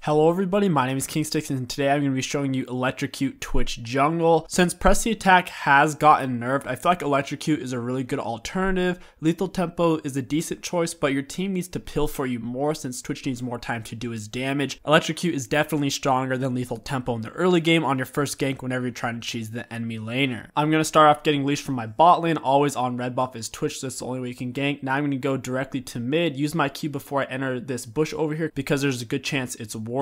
Hello everybody, my name is KingStix and today I'm going to be showing you Electrocute Twitch Jungle. Since Press the Attack has gotten nerfed, I feel like Electrocute is a really good alternative. Lethal Tempo is a decent choice, but your team needs to pill for you more since Twitch needs more time to do his damage. Electrocute is definitely stronger than Lethal Tempo in the early game on your first gank whenever you're trying to cheese the enemy laner. I'm going to start off getting leashed from my bot lane, always on red buff is Twitch, so that's the only way you can gank. Now I'm going to go directly to mid, use my Q before I enter this bush over here because there's a good chance it's warded.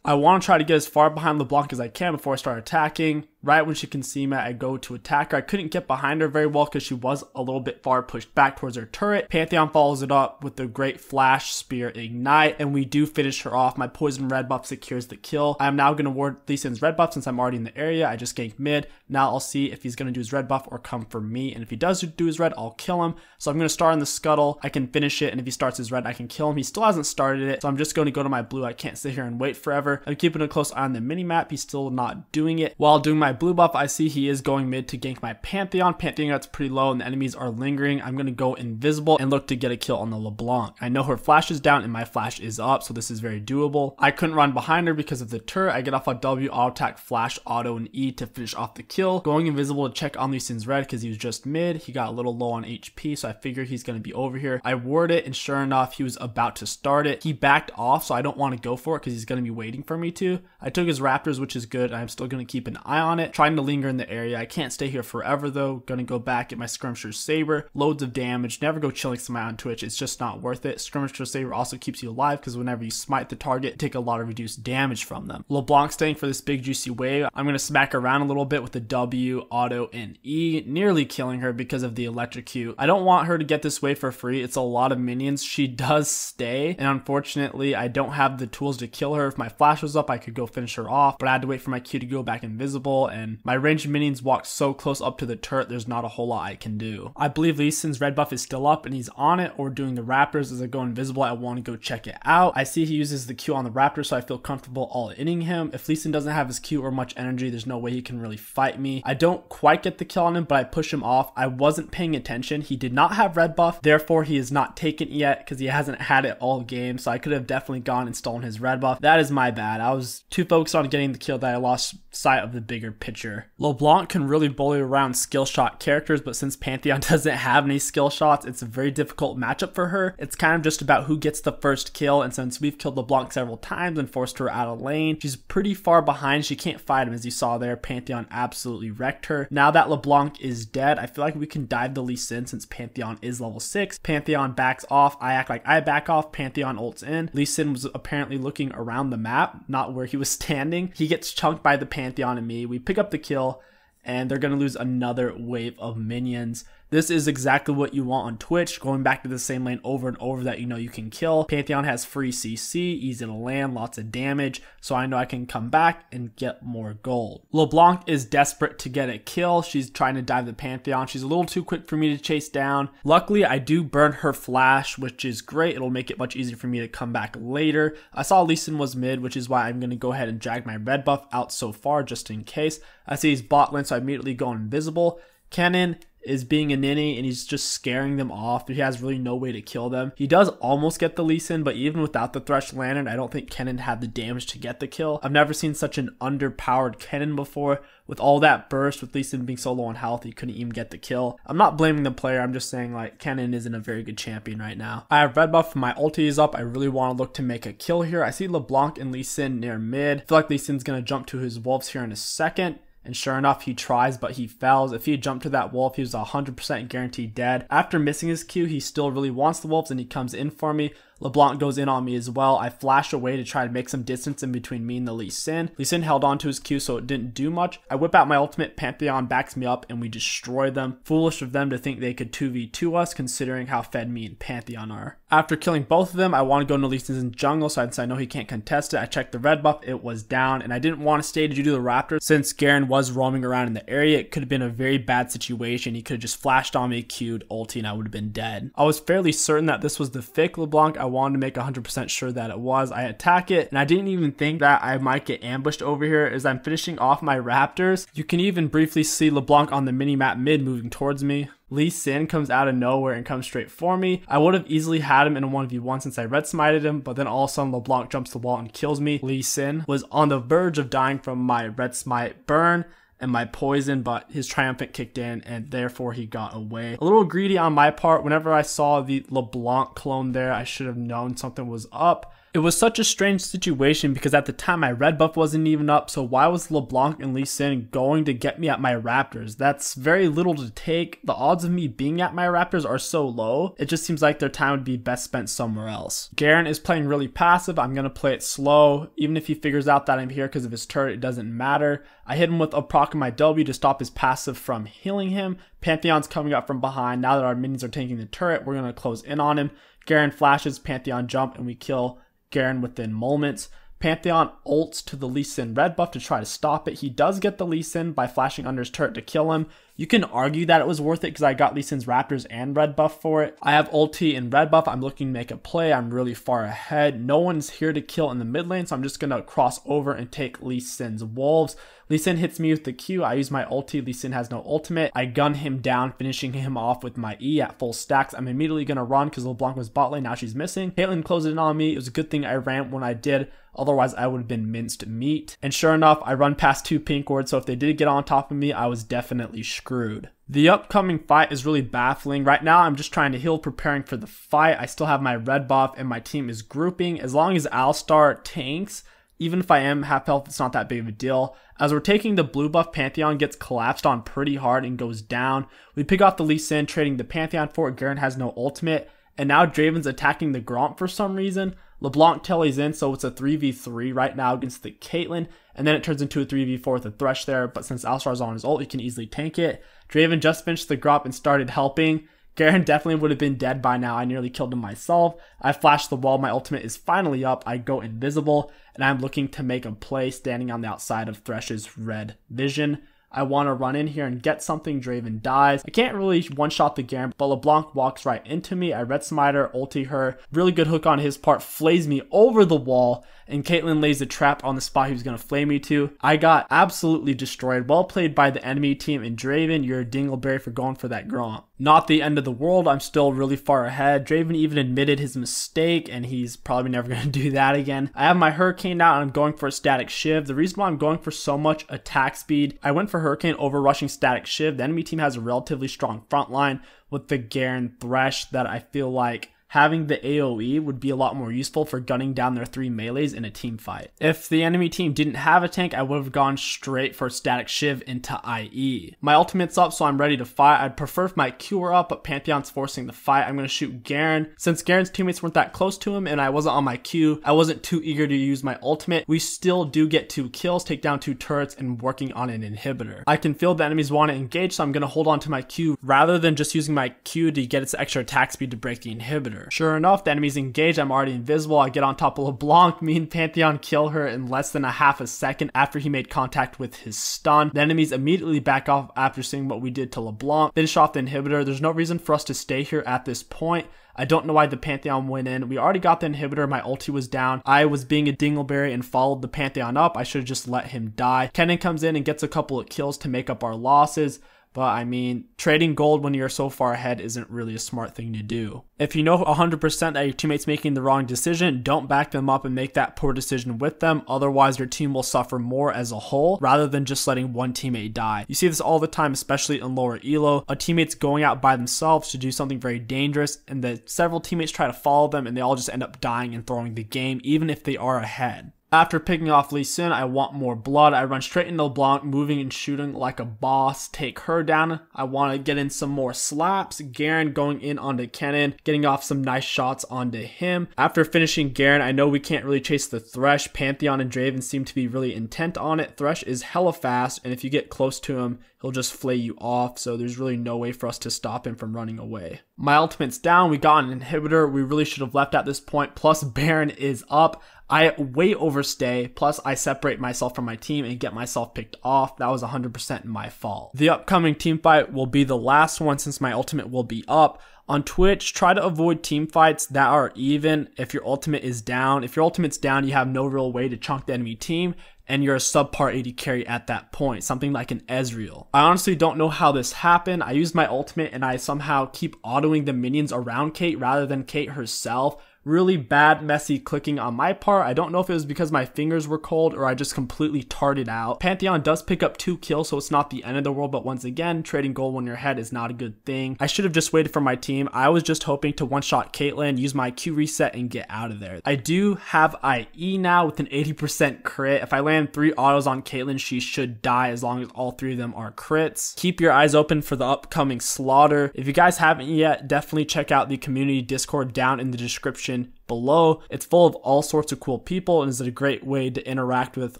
I want to try to get as far behind LeBlanc as I can before I start attacking. Right when she can see me, I go to attack her. I couldn't get behind her very well because she was a little bit far pushed back towards her turret. Pantheon follows it up with the great flash, spear, ignite, and we do finish her off. My poison red buff secures the kill. I'm now going to ward Lee Sin's red buff since I'm already in the area. I just ganked mid. Now I'll see if he's going to do his red buff or come for me. And if he does do his red, I'll kill him. So I'm going to start on the scuttle. I can finish it, and if he starts his red, I can kill him. He still hasn't started it, so I'm just going to go to my blue. I can't sit here and wait forever. I'm keeping a close eye on the mini-map. He's still not doing it. While doing my blue buff, I see he is going mid to gank my Pantheon. Pantheon gets pretty low and the enemies are lingering. I'm going to go invisible and look to get a kill on the LeBlanc. I know her flash is down and my flash is up, so this is very doable. I couldn't run behind her because of the turret. I get off a W, auto attack, flash, auto, and E to finish off the kill. Going invisible to check on Lee Sin's red because he was just mid. He got a little low on HP, so I figured he's going to be over here. I ward it, and sure enough, he was about to start it. He backed off, so I don't want to go for it because he's going to be waiting for me to. I took his raptors, which is good. I'm still going to keep an eye on it, trying to linger in the area. I can't stay here forever though. Gonna go back at my Skirmisher Saber. Loads of damage. Never go chilling somebody on Twitch. It's just not worth it. Skirmisher Saber also keeps you alive because whenever you smite the target, you take a lot of reduced damage from them. LeBlanc staying for this big juicy wave. I'm gonna smack around a little bit with the W, auto, and E, nearly killing her because of the Electrocute. I don't want her to get this wave for free. It's a lot of minions. She does stay, and unfortunately, I don't have the tools to kill her. If my flash was up, I could go finish her off, but I had to wait for my Q to go back invisible, and my ranged minions walk so close up to the turret, there's not a whole lot I can do. I believe Lee Sin's red buff is still up and he's on it or doing the raptors. As I go invisible, I want to go check it out. I see he uses the Q on the raptor, so I feel comfortable all-inning him. If Lee Sin doesn't have his Q or much energy, there's no way he can really fight me. I don't quite get the kill on him, but I push him off. I wasn't paying attention. He did not have red buff, therefore he is not taken yet because he hasn't had it all game, so I could have definitely gone and stolen his red buff. That is my bad. I was too focused on getting the kill that I lost sight of the bigger picture. LeBlanc can really bully around skill shot characters, but since Pantheon doesn't have any skill shots, it's a very difficult matchup for her. It's kind of just about who gets the first kill, and since we've killed LeBlanc several times and forced her out of lane, she's pretty far behind. She can't fight him, as you saw there. Pantheon absolutely wrecked her. Now that LeBlanc is dead, I feel like we can dive the Lee Sin since Pantheon is level 6. Pantheon backs off. I act like I back off. Pantheon ults in. Lee Sin was apparently looking around the map, not where he was standing. He gets chunked by the Pantheon and me. We pick up the kill, and they're going to lose another wave of minions. This is exactly what you want on Twitch, going back to the same lane over and over that you know you can kill. Pantheon has free CC, easy to land, lots of damage, so I know I can come back and get more gold. LeBlanc is desperate to get a kill. She's trying to dive the Pantheon. She's a little too quick for me to chase down. Luckily, I do burn her flash, which is great. It'll make it much easier for me to come back later. I saw Lee Sin was mid, which is why I'm going to go ahead and drag my red buff out so far, just in case. I see he's bot lane, so I immediately go invisible. Kennen is being a ninny and he's just scaring them off. He has really no way to kill them. He does almost get the Lee Sin, but even without the Thresh Lantern, I don't think Kennen had the damage to get the kill. I've never seen such an underpowered Kennen before. With all that burst, with Lee Sin being so low on health, he couldn't even get the kill. I'm not blaming the player, I'm just saying like Kennen isn't a very good champion right now. I have red buff, my ulti is up. I really want to look to make a kill here. I see LeBlanc and Lee Sin near mid. I feel like Lee Sin's going to jump to his wolves here in a second. And sure enough, he tries, but he fails. If he had jumped to that wolf, he was 100% guaranteed dead. After missing his Q, he still really wants the wolves, and he comes in for me. LeBlanc goes in on me as well. I flash away to try to make some distance in between me and the Lee Sin. Lee Sin held on to his Q, so it didn't do much. I whip out my ultimate, Pantheon backs me up, and we destroy them. Foolish of them to think they could 2v2 us, considering how fed me and Pantheon are. After killing both of them, I want to go into Lee Sin's jungle, since I know he can't contest it. I checked the red buff, it was down, and I didn't want to stay to do the raptor. Since Garen was roaming around in the area, it could have been a very bad situation. He could have just flashed on me, Q'd, ulti, and I would have been dead. I was fairly certain that this was the fake LeBlanc. I wanted to make 100% sure that it was. I attack it, and I didn't even think that I might get ambushed over here as I'm finishing off my raptors. You can even briefly see LeBlanc on the minimap mid moving towards me. Lee Sin comes out of nowhere and comes straight for me. I would have easily had him in a 1v1 since I red smited him, but then all of a sudden LeBlanc jumps the wall and kills me. Lee Sin was on the verge of dying from my red smite burn and my poison, but his triumphant kicked in and therefore he got away. A little greedy on my part. Whenever I saw the LeBlanc clone there, I should have known something was up. It was such a strange situation because at the time my red buff wasn't even up, so why was LeBlanc and Lee Sin going to get me at my raptors? That's very little to take. The odds of me being at my raptors are so low, it just seems like their time would be best spent somewhere else. Garen is playing really passive. I'm going to play it slow. Even if he figures out that I'm here because of his turret, it doesn't matter. I hit him with a proc on my W to stop his passive from healing him. Pantheon's coming up from behind. Now that our minions are taking the turret, we're going to close in on him. Garen flashes, Pantheon jump, and we kill Garen within moments. Pantheon ults to the Lee Sin red buff to try to stop it. He does get the Lee Sin by flashing under his turret to kill him. You can argue that it was worth it because I got Lee Sin's raptors and red buff for it. I have ulti and red buff. I'm looking to make a play. I'm really far ahead. No one's here to kill in the mid lane, so I'm just going to cross over and take Lee Sin's wolves. Lee Sin hits me with the Q. I use my ulti. Lee Sin has no ultimate. I gun him down, finishing him off with my E at full stacks. I'm immediately going to run because LeBlanc was bot lane. Now she's missing. Caitlyn closed in on me. It was a good thing I ran when I did. Otherwise, I would have been minced meat. And sure enough, I run past 2 pink wards, so if they did get on top of me, I was definitely screwed. The upcoming fight is really baffling. Right now, I'm just trying to heal, preparing for the fight. I still have my red buff, and my team is grouping. As long as Alistar tanks, even if I am half health, it's not that big of a deal. As we're taking the blue buff, Pantheon gets collapsed on pretty hard and goes down. We pick off the Lee Sin, trading the Pantheon for it. Garen has no ultimate. And now Draven's attacking the Gromp for some reason. LeBlanc tellies in, so it's a 3v3 right now against the Caitlyn. And then it turns into a 3v4 with a Thresh there. But since Alistar's on his ult, he can easily tank it. Draven just finished the Gromp and started helping. Garen definitely would have been dead by now. I nearly killed him myself. I flashed the wall. My ultimate is finally up. I go invisible. And I'm looking to make a play standing on the outside of Thresh's red vision. I want to run in here and get something. Draven dies. I can't really one-shot the Garen, but LeBlanc walks right into me. I red smite her, ulti her. Really good hook on his part, flays me over the wall, and Caitlyn lays a trap on the spot he was going to flay me to. I got absolutely destroyed. Well played by the enemy team, and Draven, you're a dingleberry for going for that Gromp. Not the end of the world. I'm still really far ahead. Draven even admitted his mistake, and he's probably never going to do that again. I have my Hurricane out, and I'm going for a Static Shiv. The reason why I'm going for so much attack speed, I went for Hurricane over rushing Static Shiv. The enemy team has a relatively strong front line with the Garen Thresh that I feel like having the AoE would be a lot more useful for gunning down their 3 melees in a team fight. If the enemy team didn't have a tank, I would have gone straight for Static Shiv into IE. My ultimate's up, so I'm ready to fight. I'd prefer if my Q were up, but Pantheon's forcing the fight. I'm going to shoot Garen. Since Garen's teammates weren't that close to him and I wasn't on my Q, I wasn't too eager to use my ultimate. We still do get 2 kills, take down 2 turrets, and working on an inhibitor. I can feel the enemies want to engage, so I'm going to hold on to my Q rather than just using my Q to get its extra attack speed to break the inhibitor. Sure enough, the enemy's engaged. I'm already invisible. I get on top of LeBlanc. Me and Pantheon kill her in less than a half a second after he made contact with his stun. The enemies immediately back off after seeing what we did to LeBlanc. Finish off the inhibitor. There's no reason for us to stay here at this point. I don't know why the Pantheon went in. We already got the inhibitor. My ulti was down. I was being a dingleberry and followed the Pantheon up. I should have just let him die. Kennen comes in and gets a couple of kills to make up our losses. But I mean, trading gold when you're so far ahead isn't really a smart thing to do. If you know 100% that your teammate's making the wrong decision, don't back them up and make that poor decision with them. Otherwise, your team will suffer more as a whole rather than just letting one teammate die. You see this all the time, especially in lower elo. A teammate's going out by themselves to do something very dangerous, and the several teammates try to follow them, and they all just end up dying and throwing the game, even if they are ahead. After picking off Lee Sin, I want more blood. I run straight into LeBlanc, moving and shooting like a boss. Take her down. I want to get in some more slaps. Garen going in onto Kennen, getting off some nice shots onto him. After finishing Garen, I know we can't really chase the Thresh. Pantheon and Draven seem to be really intent on it. Thresh is hella fast, and if you get close to him, he'll just flay you off, so there's really no way for us to stop him from running away. My ultimate's down. We got an inhibitor. We really should have left at this point. Plus, Baron is up. I way overstay, plus I separate myself from my team and get myself picked off. That was 100% my fault. The upcoming team fight will be the last one since my ultimate will be up. On Twitch, try to avoid team fights that are even if your ultimate is down. If your ultimate's down, you have no real way to chunk the enemy team, and you're a subpar AD carry at that point, something like an Ezreal. I honestly don't know how this happened. I used my ultimate and I somehow keep autoing the minions around Kate rather than Kate herself. Really bad, messy clicking on my part. I don't know if it was because my fingers were cold or I just completely tarted out. Pantheon does pick up 2 kills, so it's not the end of the world, but once again, trading gold when you're ahead is not a good thing. I should have just waited for my team. I was just hoping to one-shot Caitlyn, use my Q reset, and get out of there. I do have IE now with an 80% crit. If I land 3 autos on Caitlyn, she should die as long as all 3 of them are crits. Keep your eyes open for the upcoming slaughter. If you guys haven't yet, definitely check out the community Discord down in the description below. It's full of all sorts of cool people and is a great way to interact with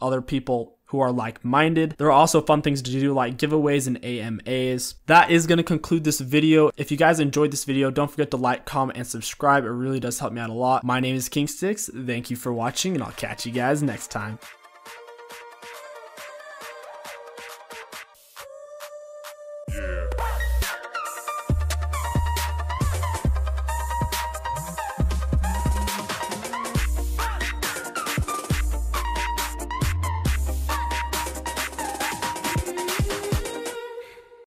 other people who are like-minded. There are also fun things to do like giveaways and AMAs. That is going to conclude this video. If you guys enjoyed this video, don't forget to like, comment, and subscribe. It really does help me out a lot. My name is KingStix. Thank you for watching, and I'll catch you guys next time.